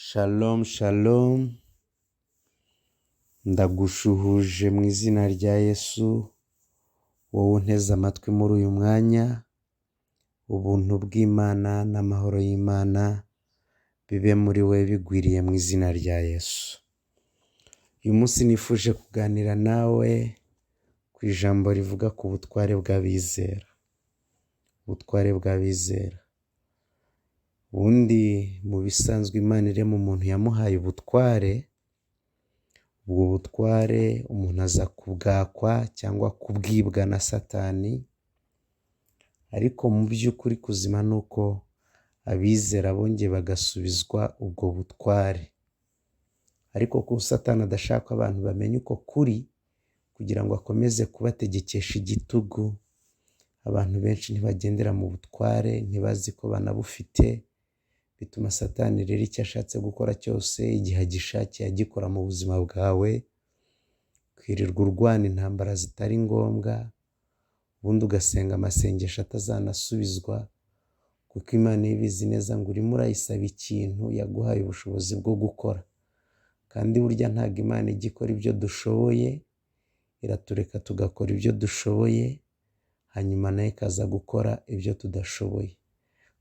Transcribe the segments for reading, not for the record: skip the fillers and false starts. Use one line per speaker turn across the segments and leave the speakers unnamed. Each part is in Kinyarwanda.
Shalom shalom, ndagushuhuje mu izina rya Yesu, wowe unteze amatwi muri uyu mwanya. Ubuntu bw'Imana n'amahoro y'Imana bibe muri we bigwiriye mu izina rya Yesu. Uyu munsi nifuje kuganira nawe ku ijambo rivuga ku butware bw'abizera. Ubutware bw'abizera. Ubundi mu bisanzwe Imana irema umuntu yamuhaye ubutware. Ubwo butware umuntu aza kubwakwa cyangwa kubwibwa na Satani. Ariko mu by'ukuri kuzima ni uko abizera bongeye bagasubizwa ubwo butware. Ariko kuko Satani adashaka abantu bamenye uko kuri, kugira ngo akomeze kubategekesha igitugu, abantu benshi ntibagendera mu butware, ntibazi ko banabufite. Bituma Satani rero icyo ashatse gukora cyose, igihe agishakiye agikora mu buzima bwawe, kwirirwa urwana intambara zitari ngombwa, ubundi ugasenga amasengesho atazanasubizwa, kuko Imana ibizi neza ngo urimo urayisaba ikintu yaguhaye ubushobozi bwo gukora. Kandi burya ntabwo Imana ijya ikora ibyo dushoboye, iratureka tugakora ibyo dushoboye, hanyuma nayo ikaza gukora ibyo tudashoboye.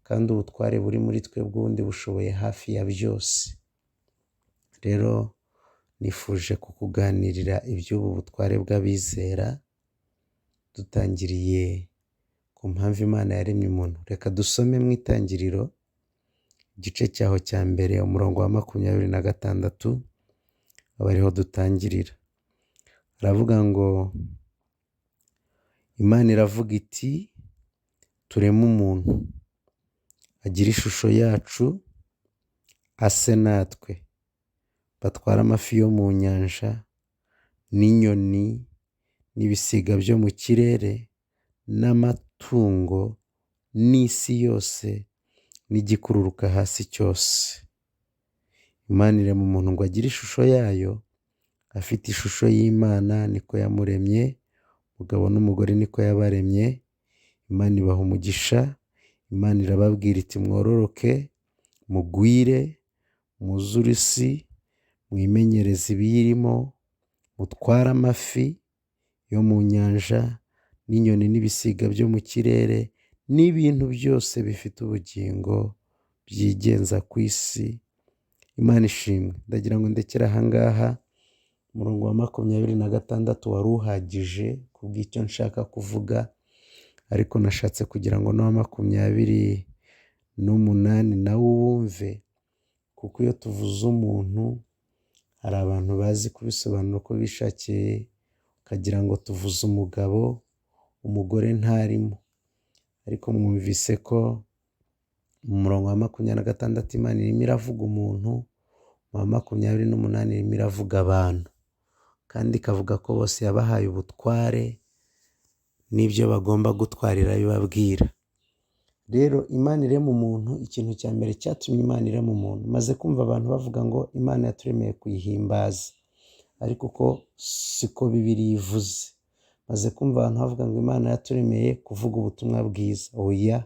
Kandi ubutware buri muri twe bw'ubundi bushoboye hafi ya byose. Rero nifuje kukuganirira iby'ubu butware bw'abizera, dutangiriye ku mpamvu Imana yaremye umuntu. Reka dusome mu Itangiriro igice cyaho cya mbere umurongo wa 26, aba ariho dutangirira. Aravuga ngo Imana iravuga iti, tureme umuntu agira ishusho yacu, ase natwe, batwara amafi yo mu nyanja n'inyoni n'ibisiga byo mu kirere n'amatungo n'isi yose n'igikururuka hasi cyose. Imana irema umuntu ngo agire ishusho yayo, afite ishusho y'Imana niko yamuremye, umugabo n'umugore niko yabaremye. Imana ibaha umugisha. Imana irababwira iti, mwororoke, mugwire, mwuzure isi, mwimenyereze ibiyirimo, mutware amafi yo mu nyanja n'inyoni n'ibisiga byo mu kirere n'ibintu byose bifite ubugingo byigenza ku isi. Imana ishimwe. Ndagira ngo ndekere ahangaha. Umurongo wa 26 wari uhagije kubw'icyo nshaka kuvuga, ariko nashatse kugira ngo n'uwa 28 nawe uwumve, kuko iyo tuvuze umuntu hari abantu bazi kubisobanura uko bishakiye, ukagira ngo tuvuze umugabo, umugore ntarimo. Ariko mwumvise ko mu murongo wa 26 Imana irimo iravuga umuntu, mu wa 28 irimo iravuga abantu, kandi ikavuga ko bose yabahaye ubutware n'ibyo bagomba gutwarira bibabwira. Rero Imana irema umuntu, ikintu cya mbere cyatumye Imana irema umuntu, maze kumva abantu bavuga ngo Imana yaturemeye kuyihimbaza, ariko uko siko Bibiliya ivuze. Maze kumva abantu bavuga ngo Imana yaturemeye kuvuga ubutumwa bwiza. Oya,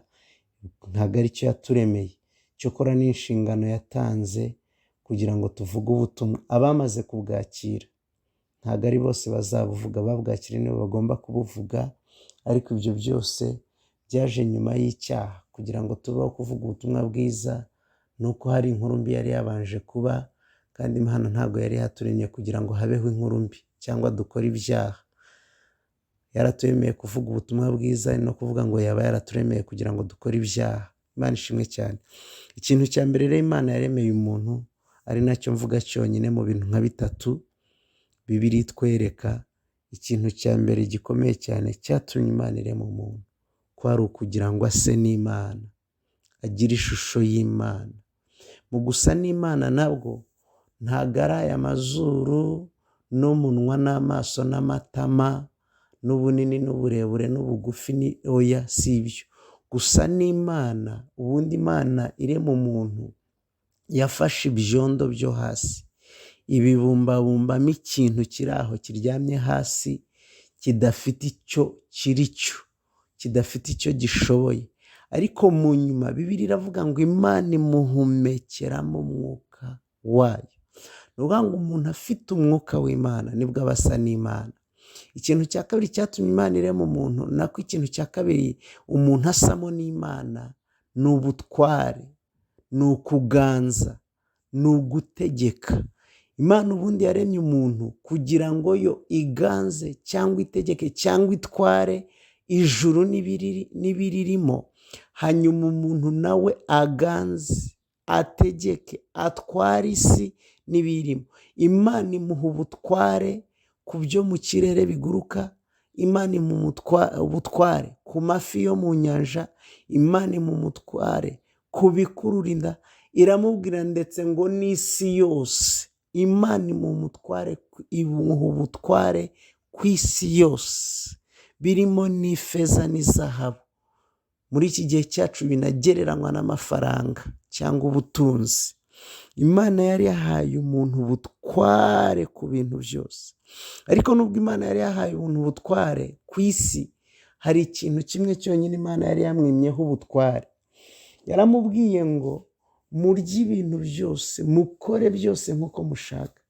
ntabwo ari cyo yaturemeye. Cyokora ni inshingano yatanze kugira ngo tuvuge ubutumwa. Abamaze kubwakira ntabwo ari bose bazabuvuga, babwakira nibo bagomba kubuvuga. Ariko ibyo byose byaje nyuma y'icyaha. Kugira ngo tubeho kuvuga ubutumwa bwiza, nuko hari inkuru mbi yari yabanje kuba, kandi Imana ntabwo yari yaturemye kugira ngo habeho inkuru mbi cyangwa dukore ibyaha. Yaraturemeye kuvuga ubutumwa bwiza, no kuvuga ngo yaba yaraturemeye kugira ngo dukore ibyaha. Imana ishimwe cyane. Ikintu cya mbere rero Imana yaremeye umuntu, ari nacyo mvuga cyonyine mu bintu nka 3 Bibiliya itwereka. Ikintu cya mbere gikomeye cyane cyatumye Imana irema umuntu, kwari ukugira ngo ase n'Imana, agire ishusho y'Imana. Mu gusa n'Imana nabwo ntabwo ari aya mazuru n'umunwa n'amaso n'amatama n'ubunini n'uburebure n'ubugufi, ni oya, si ibyo. Gusa n'Imana, ubundi Imana irema umuntu yafashe ibyondo byo hasi, ibibumbabumbamo ikintu kiri aho kiryamye hasi, kidafite icyo kiri cyo, kidafite icyo gishoboye, ariko mu nyuma Bibiliya iravuga ngo Imana imuhumekeramo umwuka wayo. Ni ukuvuga ngo umuntu afite umwuka w'Imana nibwo aba asa n'Imana. Ikintu cya kabiri cyatumye Imana irema umuntu, nako ikintu cya kabiri umuntu asamo n'Imana ni ubutware, ni ukuganza, ni ugutegeka. Imana ubundi yaremye umuntu kugira ngo yo iganze cyangwa itegeke cyangwa itware ijuru n'ibiririmo, hanyuma umuntu nawe aganze, ategeke, atware isi n'ibirimo. Imana imuha ubutware ku byo mu kirere biguruka, Imana imuha ubutware ku mafi yo mu nyanja, Imana imuha ubutware ku bikurura inda. Iramubwira ndetse ngo n'isi yose, Imana imuha ubutware ku isi yose, birimo n'ifeza n'izahabu. Muri iki gihe cyacu binagereranywa n'amafaranga cyangwa ubutunzi. Imana yari yahaye umuntu ubutware ku bintu byose, ariko nubwo Imana yari yahaye umuntu ubutware ku isi, hari ikintu kimwe cyonyine Imana yari yamwimyeho ubutware. Yaramubwiye ngo murye ibintu byose, mukore byose nk'uko mushaka.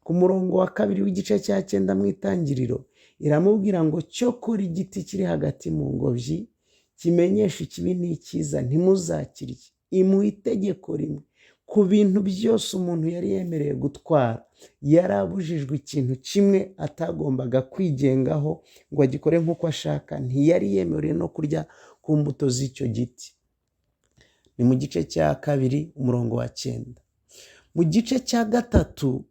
Ku murongo wa 2 w'igice cya 9 mu Itangiriro iramubwira ngo cyokora igiti kiri hagati mu ngobyi kimenyesha ikibi n'icyiza ntimuzakirye. Imuha itegeko rimwe ku bintu byose umuntu yari yemereye gutwara. Yarabujijwe ikintu kimwe atagombaga kwigengaho ngo agikore nk'uko ashaka. Ntiyari yemerewe no kurya ku mbuto z'icyo giti. Ni mu gice cya 2 umurongo wa 9. Mu gice cya 3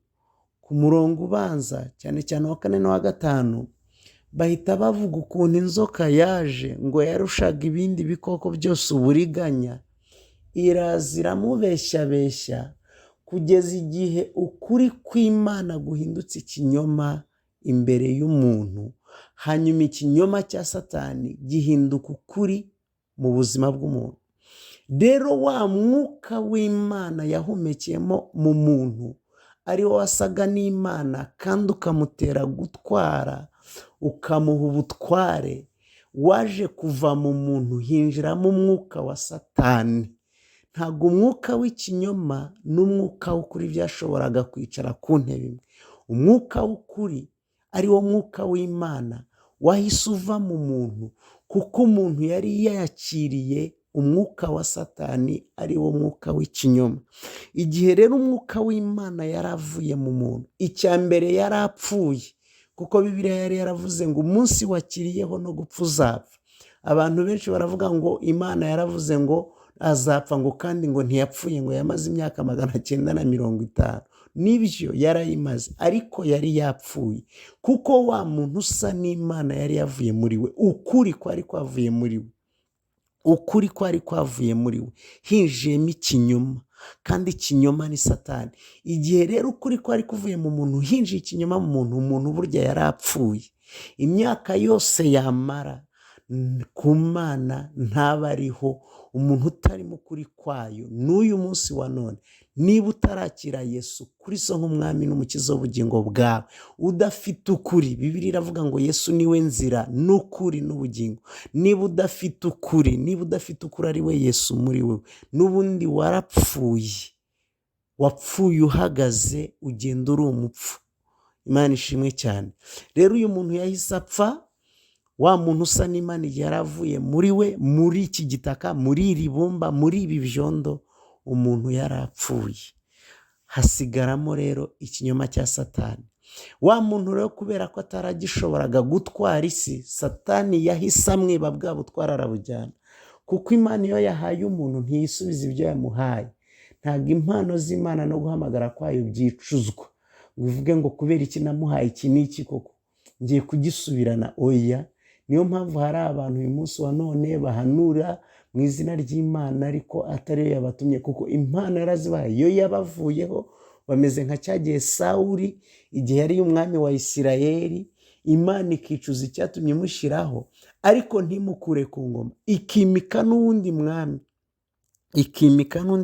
ku murongo ubanza cyane cyane wa 4 n'uwa 5 bahita bavuga ukuntu inzoka yaje ngo yarushaga ibindi bikoko byose uburiganya, iraza iramubeshyabeshya kugeza igihe ukuri kw'Imana guhindutse ikinyoma imbere y'umuntu, hanyuma ikinyoma cya Satani gihinduka ukuri mu buzima bw'umuntu. Rero wa mwuka w'Imana yahumekeyemo mu muntu ari wo wasaga n'Imana kandi ukamutera gutwara, ukamuha ubutware, waje kuva mu muntu hinjiramo umwuka wa Satani. Ntabwo umwuka w'ikinyoma n'umwuka w'ukuri byashoboraga kwicara ku ntebe imwe. Umwuka w'ukuri ari wo mwuka w'Imana wahise uva mu muntu, kuko umuntu yari yakiriye umwuka wa Satani ari wo mwuka w'ikinyoma. Igihe rero umwuka w'Imana yaravuye mu muntu, icya mbere yarapfuye, kuko Bibiliya yari yaravuze ngo umunsi wakiriyeho no gupfa uzapfa. Abantu benshi baravuga ngo Imana yaravuze ngo azapfa, ngo kandi ngo ntiyapfuye, ngo yamaze imyaka 950. Nibyo yarayimaze, ariko yari yapfuye kuko wa muntu usa n'Imana yari yavuye muri we. Ukuri kwari kwavuye muri we, ukuri kwari kwavuye muri we, hinjiyemo ikinyoma, kandi ikinyoma ni Satani. Igihe rero ukuri kwari kuvuye mu muntu, hinjiye ikinyoma mu muntu, umuntu burya yarapfuye. Imyaka yose yamara ku Mana ntaba ariho umuntu utarimo ukuri kwayo. N'uyu munsi wa none, niba utarakira Yesu Kristo nk'umwami n'umukiza w'ubugingo bwawe, udafite ukuri, Bibiliya iravuga ngo Yesu niwe nzira n'ukuri n'ubugingo. Niba udafite ukuri ari we Yesu muri wewe, n'ubundi warapfuye, wapfuye uhagaze, ugenda uri umupfu. Imana ishimwe cyane. Rero uyu muntu yahise apfa. Wa muntu usa n'Imana yaravuye muri we, muri iki gitaka, muri iri bumba, muri ibi byondo, umuntu yarapfuye. Hasigaramo rero ikinyoma cya Satani. Wa muntu rero kubera ko ataragishoboraga gutwara isi, Satani yahise amwiba bwa butwara arabujyana. Kuko Imana iyo yahaye umuntu ntiyisubiza ibyo yamuhaye. Ntabwo impano z'Imana no guhamagara kwayo byicuzwa ngo uvuge ngo kubera iki namuhaye iki n'iki koko ngiye kugisubirana. Oya. Niyo mpamvu hari abantu uyu munsi wa none bahanura mu izina ry'Imana ariko atari yo yabatumye, kuko impano yarazibaye. Iyo yabavuyeho bameze nka cyagiye Sawuli igihe yari umwami wa Isirayeli, Imana ikicuza icyatumye imushyiraho, ariko ntimukure ku ngoma, ikimika n'undi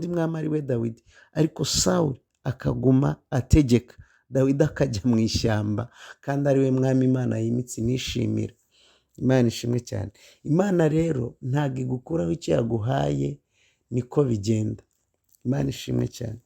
mwami ari we Dawidi. Ariko Sawuli akaguma ategeka, Dawidi akajya mu ishyamba, kandi ari we mwami Imana yimitse nishimira. Imana ishimwe cyane. Imana rero ntabwo igukuraho icyo yaguhaye, niko bigenda. Imana ishimwe cyane.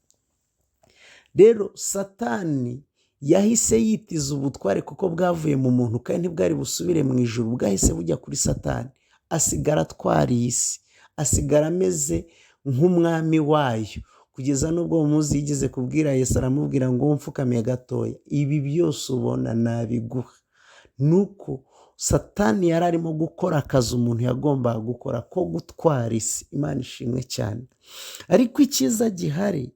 Rero Satani yahise yitiza ubutware kuko bwavuye mu muntu kandi ntibwari busubire mu ijuru, bwahise bujya kuri Satani, asigara atwariye isi, asigara ameze nk'umwami wayo, kugeza n'ubwo muzi yigeze kubwira Yesu, aramubwira ngo mfukamiye gatoya, ibi byose ubona nabiguha. Nuko Satani yari arimo gukora akazi umuntu yagombaga gukora ko gutwara isi. Imana ishimwe cyane. Ariko icyiza gihari,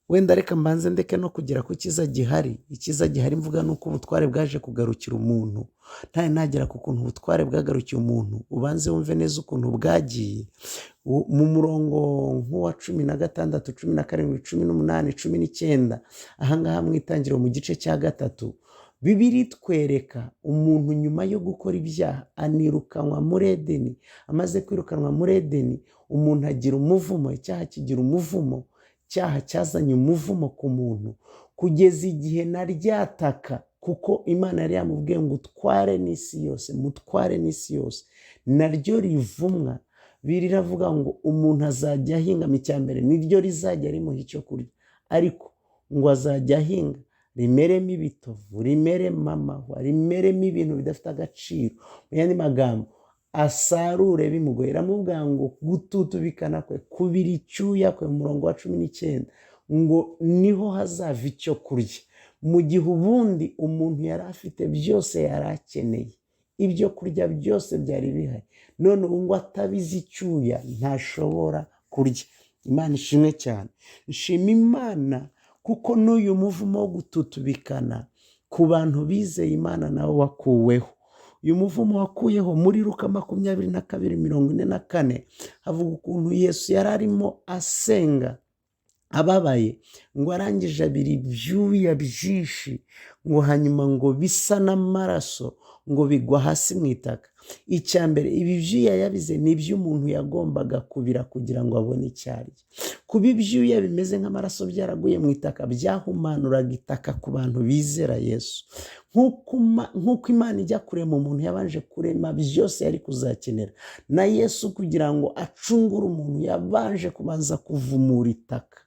wenda reka mbanze ndeke no kugera ku cyiza gihari. Icyiza gihari mvuga nuko ubutware bwaje kugarukira umuntu. Ntawe nagera ku kuntu ubutware bwagarukiye umuntu, ubanze wumve neza ukuntu bwagiye. Mu murongo nk'uwa 16, 17, 18, 19, ahangaha mu itangiriro mu gice cya 3, Bibiliya itwereka umuntu nyuma yo gukora ibyaha anirukanwa muri Edeni. Amaze kwirukanwa muri Edeni, umuntu agira umuvumo, icyaha kigira umuvumo, icyaha cyazanye umuvumo ku muntu, kugeza igihe na ryataka, kuko Imana yari yamubwiye ngo utware n'isi yose, mutware n'isi yose, naryo rivumwa. Biravuga ngo umuntu azajya ahinga, icyambere niryo rizajya rimuha icyo kurya, ariko ngo azajya ahinga rimeremo ibitovu, rimeremo amahwa, rimeremo ibintu bidafite agaciro. Mu yandi magambo, asarure bimugoye. Iramubwira ngo gututubikana kwe, kubira icyuya kwe, mu murongo wa 19, ngo niho hazava icyo kurya, mu gihe ubundi umuntu yari afite byose yari akeneye, ibyo kurya byose byari bihari, none ubu ngo atabizi icyuya ntashobora kurya. Imana ishimwe cyane. Nshima Imana kuko n'uyu muvumo wo gututubikana ku bantu bizeye Imana nawo wakuweho. Uyu muvumo wakuyeho muri Luka 22:44, havuga ukuntu Yesu yari arimo asenga ababaye, ngo arangije abira ibyuya byinshi, ngo hanyuma ngo bisa n'amaraso, ngo bigwa hasi mu itaka. Icyambere, ibi byuya yabize ni iby'umuntu yagombaga kubira kugira ngo abone icyo arya. Kuba ibyuya bimeze nk'amaraso byaraguye mu itaka, byahumanuraga itaka ku bantu bizera Yesu. Nk'uko Imana ijya kurema umuntu yabanje kurema byose yari kuzakenera, na Yesu kugira ngo acungure umuntu yabanje kubanza kuvumura itaka.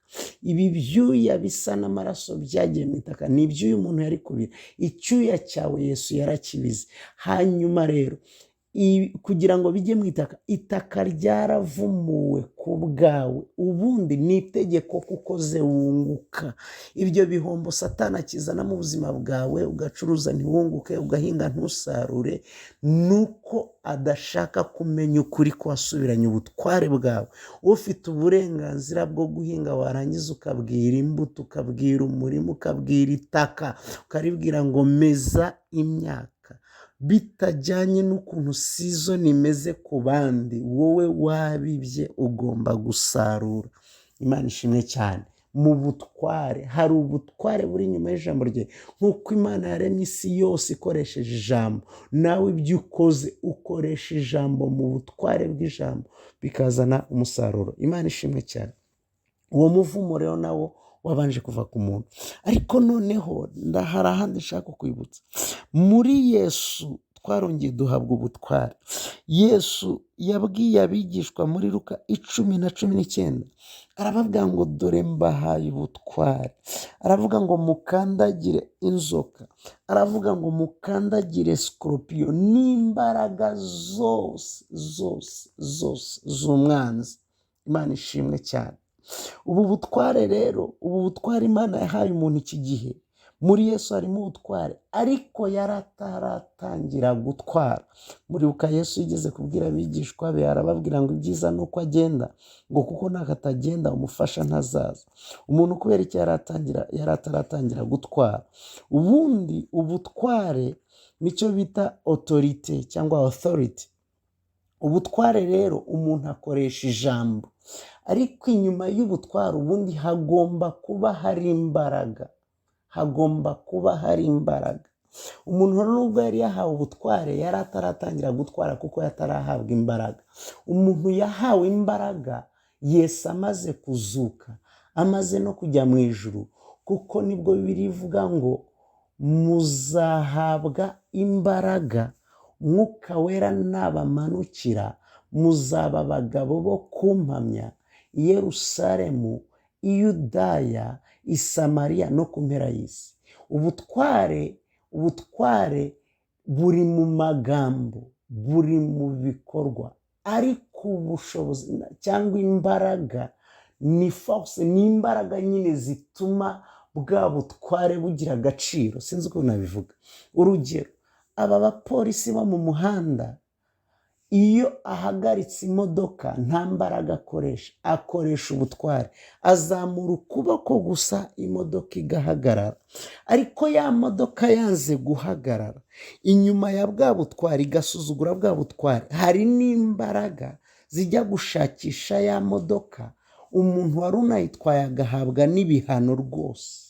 Ibi byuya bisa n'amaraso byagiye mu itaka ni ibyuya umuntu yari kubira. Icyuya cyawe Yesu yarakibize. Hanyuma rero kugira ngo bijye mu itaka, itaka ryaravumuwe ku bwawe. Ubundi ni itegeko kuko ze wunguka. Ibyo bihombo Satani akizana mu buzima bwawe, ugacuruza ntiwunguke, ugahinga ntusarure, nuko adashaka kumenya ukuri ko wasubiranye ubutware bwawe. Ufite uburenganzira bwo guhinga, warangiza ukabwira imbuto, ukabwira umurima, ukabwira itaka, ukaribwira ngo meza imyaka, bitajyanye n'ukuntu season imeze ku bandi. Wowe wabibye ugomba gusarura. Imana ishimwe cyane. Mu butware hari ubutware buri inyuma y'ijambo rye. Nk'uko Imana yaremye isi yose ikoresheje ijambo, nawe ibyo ukoze ukoresha ijambo, mu butware bw'ijambo bikazana umusaruro. Imana ishimwe cyane. Uwo muvumo rero nawo wabanje kuva ku muntu. Ariko noneho hari ahandi nshaka kwibutsa. Muri Yesu twarongeye duhabwa ubutware. Yesu yabwiye abigishwa muri Luka 10:19, arababwira ngo dore mbahaye ubutware. Aravuga ngo mukandagire inzoka, aravuga ngo mukandagire sikorupiyo n'imbaraga zose z'umwanzi. Imana ishimwe cyane. Ubu butware rero, ubu butware Imana yahaye umuntu iki gihe, muri Yesu harimo ubutware, ariko yari ataratangira gutwara. Muri Luka Yesu yigeze kubwira abigishwa be, arababwira ngo ibyiza ni uko agenda, ngo kuko nakatagenda umufasha ntazaza. Umuntu kubera icyo yari ataratangira gutwara. Ubundi ubutware nicyo bita autorite cyangwa authority. Ubutware rero umuntu akoresha ijambo, ariko inyuma y'ubutware ubundi hagomba kuba hari imbaraga. Hagomba kuba hari imbaraga. Umuntu nubwo yari yahawe ubutware, yari ataratangira gutwara kuko yatarahabwa imbaraga. Umuntu yahawe imbaraga Yesu amaze kuzuka, amaze no kujya mu ijuru, kuko nibwo Bibiliya ivuga ngo muzahabwa imbaraga mwuka wera nabamanukira muzaba abagabo bo kumpamya i Yerusalemu, i Yudaya, i Samariya no ku mpera y'isi. ubutware buri mu magambo, buri mu bikorwa, ariko ubushobozi cyangwa imbaraga ni force, ni imbaraga nyine zituma bwa butware bugira agaciro. Sinzi uko nabivuga. Urugero, aba bapolisi bo mu muhanda, iyo ahagaritse imodoka nta mbaraga akoresha ubutware. Azamura ukuboko gusa imodoka igahagarara. Ariko ya modoka yanze guhagarara, inyuma ya bwa butware, igasuzugura bwa butware, hari n'imbaraga zijya gushakisha ya modoka, umuntu wari unayitwaye agahabwa n'ibihano rwose.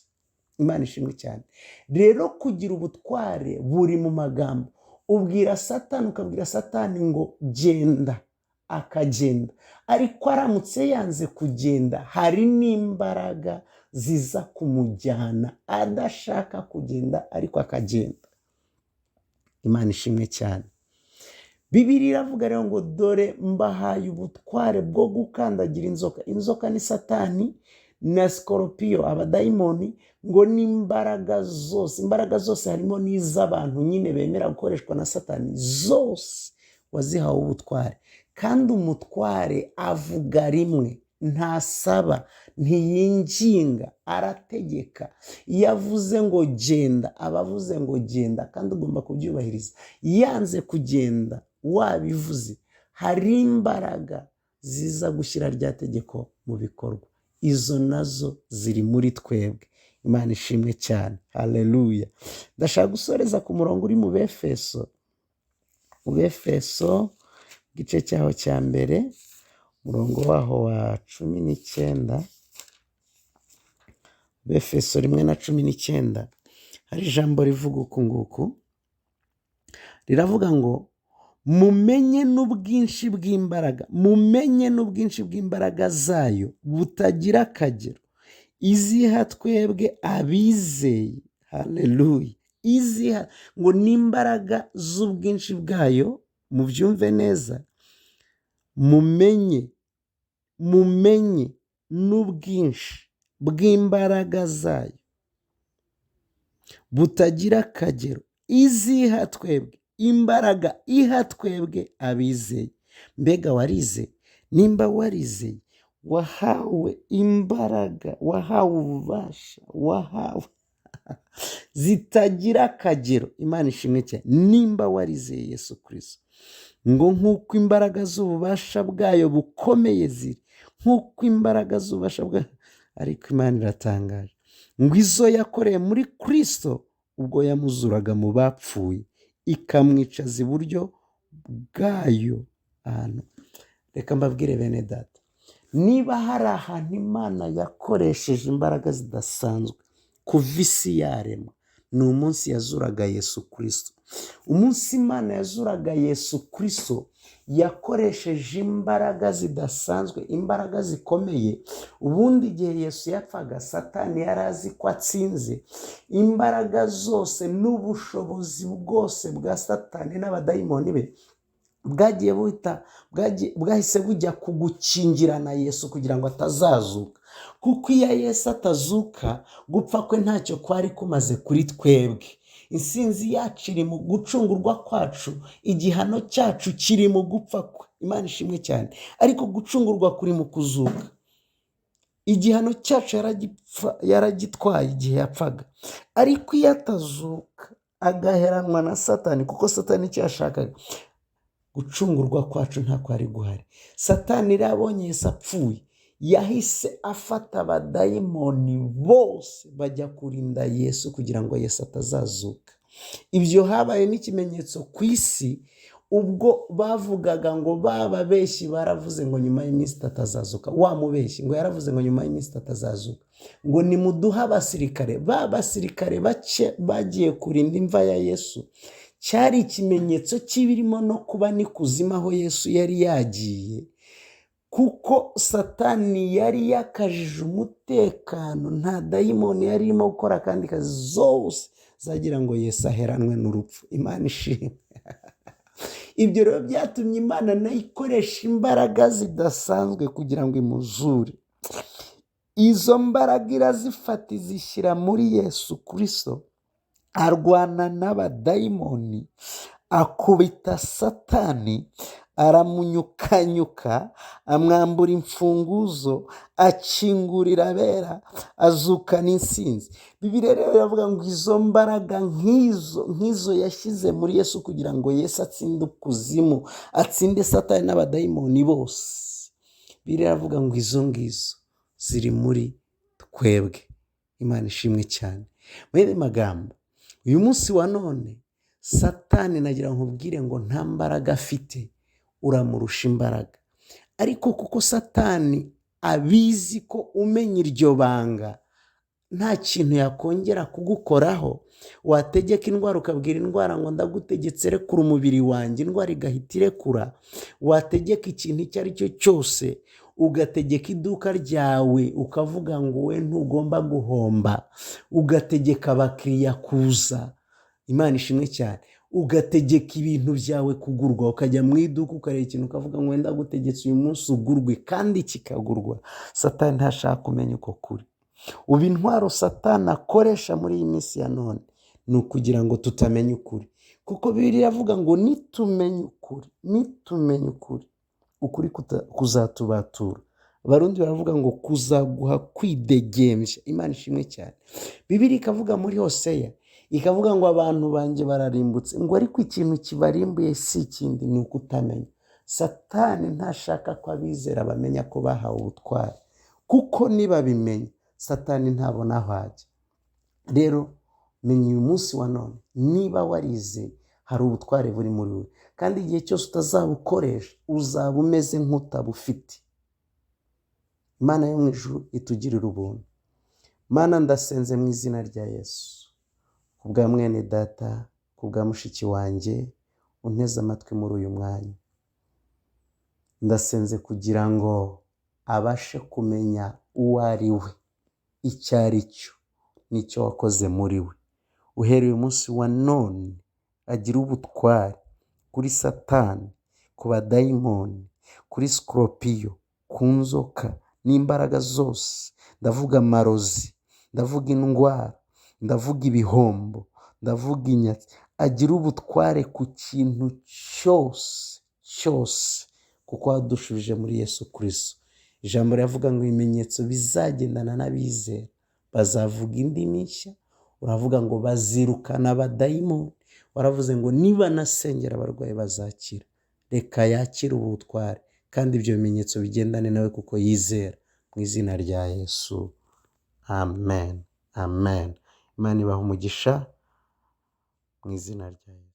Imana ishimwe cyane. Rero kugira ubutware buri mu magambo. Ubwira Satani, ukabwira Satani ngo genda, akagenda. Ariko aramutse yanze kugenda, hari n'imbaraga ziza kumujyana adashaka kugenda ariko akagenda. Imana ishimwe cyane. Bibiliya iravuga rero ngo dore mbahaye ubutware bwo gukandagira inzoka. Inzoka ni Satani na Sikorupiyo, abadayimoni, ngo n'imbaraga zose. Imbaraga zose harimo n'iz'abantu nyine bemera gukoreshwa na Satani, zose wazihawe ubutware. Kandi umutware avuga rimwe, ntasaba, ntiyinginga, arategeka. Iyo avuze ngo genda, aba avuze ngo genda, kandi ugomba kubyubahiriza. Yanze kugenda, wabivuze, hari imbaraga ziza gushyira rya tegeko mu bikorwa. Izo nazo ziri muri twebwe. Imana ishimwe cyane. Haleluya. Ndashaka gusoreza ku murongo uri mu Befeso. Mu Befeso igice cyaho cya mbere, umurongo waho wa 19. Befeso 1:19, hari ijambo rivuga uku nguku. Riravuga ngo mumenye n'ubwinshi bw'imbaraga, mumenye n'ubwinshi bw'imbaraga zayo butagira akagero, iziha twebwe abizeye. Haleluya. Iziha, ngo n'imbaraga z'ubwinshi bwayo, mubyumve neza, mumenye n'ubwinshi bw'imbaraga zayo butagira akagero, iziha twebwe, imbaraga iha twebwe abizeye. Mbega warizeye? Nimba warizeye, wahawe imbaraga, wahawe ububasha, wahawe zitagira akagero. Imana ishimwe cyane. Nimba warizeye Yesu Kristo, ngo nk'uko imbaraga z'ububasha bwayo bukomeye ziri, nk'uko imbaraga z'ububasha bwayo. Ariko Imana iratangaje, ngo izo yakoreye muri Kristo ubwo yamuzuraga mu bapfuye, ikamwicaza iburyo bwayo. Ahantu, reka mbabwire bene data, niba hari ahantu Imana yakoresheje imbaraga zidasanzwe kuva isi yaremwa, ni umunsi yazuraga Yesu Kristo. Umunsi Imana yazuraga Yesu Kristo, yakoresheje imbaraga zidasanzwe, imbaraga zikomeye. Ubundi igihe Yesu yapfaga, Satani yari azi ko atsinze. Imbaraga zose n'ubushobozi bwose bwa Satani n'abadayimoni be bwahise bujya kugukingirana Yesu kugira ngo atazazuka. Kuko iyo Yesu atazuka, gupfa kwe ntacyo kwari kumaze kuri twebwe. Insinzi yacu iri mu gucungurwa kwacu, igihano cyacu kiri mu gupfa kwe. Imana ishimwe cyane. Ariko gucungurwa kuri mu kuzuka. Igihano cyacu yaragitwaye igihe yapfaga. Ariko iyo atazuka, agaheranwa na Satani, kuko Satani icyo yashakaga, gucungurwa kwacu nta kwari guhari. Satani yabonye Yesu apfuye, yahise afata abadayimoni bose bajya kurinda Yesu kugira ngo Yesu atazazuka. Ibyo habaye n'ikimenyetso ku isi, ubwo bavugaga ngo bababeshyi baravuze ngo nyuma y'iminsi atazazuka. Wa mubeshyi ngo yaravuze ngo nyuma y'iminsi atazazuka. Ngo nimuduhe abasirikare. Ba basirikare bake bagiye kurinda imva ya Yesu, cyari ikimenyetso cy'ibirimo no kuba n'ikuzimu aho Yesu yari yagiye, kuko Satani yari yakajije umutekano. Nta dayimoni yari irimo gukora kandi kazi zose zagira ngo Yesu aheranwe n'urupfu. Imana ishimwe. Ibyo rero byatumye Imana nayo ikoresha imbaraga zidasanzwe kugira ngo imuzure. Izo mbaraga irazifata izishyira muri Yesu Kristo, arwana n'abadayimoni, akubita Satani, aramunyukanyuka, amwambura imfunguzo, akingurira abera, azukana intsinzi. Bibiliya rero iravuga ngo izo mbaraga nk'izo yashyize muri Yesu kugira ngo Yesu atsinde ukuzimu, atsinde Satani n'abadayimoni bose. Bibiliya iravuga ngo izo ngizo ziri muri twebwe. Imana ishimwe cyane. Mu yandi magambo, uyu munsi wa none Satani nagira nkubwire ngo nta mbaraga afite, uramurusha imbaraga. Ariko kuko Satani abizi ko umenya iryo banga nta kintu yakongera kugukoraho, wategeka indwara ukabwira indwara ngo ndagutegetse rekura umubiri wanjye, indwara igahita irekura. Wategeka ikintu icyo ari cyo cyose, ugategeka iduka ryawe ukavuga ngo we ntugomba guhomba, ugategeka abakiriya kuza. Imana ishimwe cyane. Ugategeka ibintu byawe kugurwa, ukajya mu iduka ukareba ikintu ukavuga ngo wenda gutegetse uyu munsi ugurwe, kandi kikagurwa. Satani ntashaka kumenya uko kuri. Ubu intwaro Satani akoresha muri iyi minsi ya none ni ukugira ngo tutamenya ukuri, kuko Bibiliya iravuga ngo nitumenya ukuri, ukuri kuzatubatura. Abarundi baravuga ngo kuzaguha kwidegembya. Imana ishimwe cyane. Bibiliya ikavuga muri Hoseya, ikavuga ngo abantu banjye bararimbutse, ngo ariko ikintu kibarimbuye si ikindi, ni ukutamenya. Satani ntashaka ko abizera bamenya ko bahawe ubutware, kuko nibabimenya Satani ntabona aho ajya. Rero menya uyu munsi wa none, niba warize hari ubutware buri muri we, kandi igihe cyose utazabukoresha uzaba umeze nk'utabufite. Imana yo mu ijuru itugirira ubuntu. Mana, ndasenze mu izina rya Yesu, kubwa mwene data, kubwa mushiki wanjye unteze amatwi muri uyu mwanya. Ndasenze kugira ngo abashe kumenya uwo ari we, icyo ari cyo n'icyo wakoze muri we. Uhereye umunsi wa none agira ubutware kuri Satani, ku badayimoni, kuri sikoropiyo, ku nzoka n'imbaraga zose. Ndavuga amarozi, ndavuga indwara, ndavuga ibihombo, ndavuga inyatsi. Agira ubutware ku kintu cyose kuko wadushubije muri Yesu Kristo. Ijambo riravuga ngo ibimenyetso bizagendana n'abizera, bazavuga indimi nshya. Uravuga ngo bazirukana abadayimoni. Waravuze ngo niba nasengera abarwayi bazakira. Reka yakire ubu butware, kandi ibyo bimenyetso bigendane nawe kuko yizera. Mu izina rya Yesu, amen, amen. Imana ibaha umugisha mu izina rya Yesu.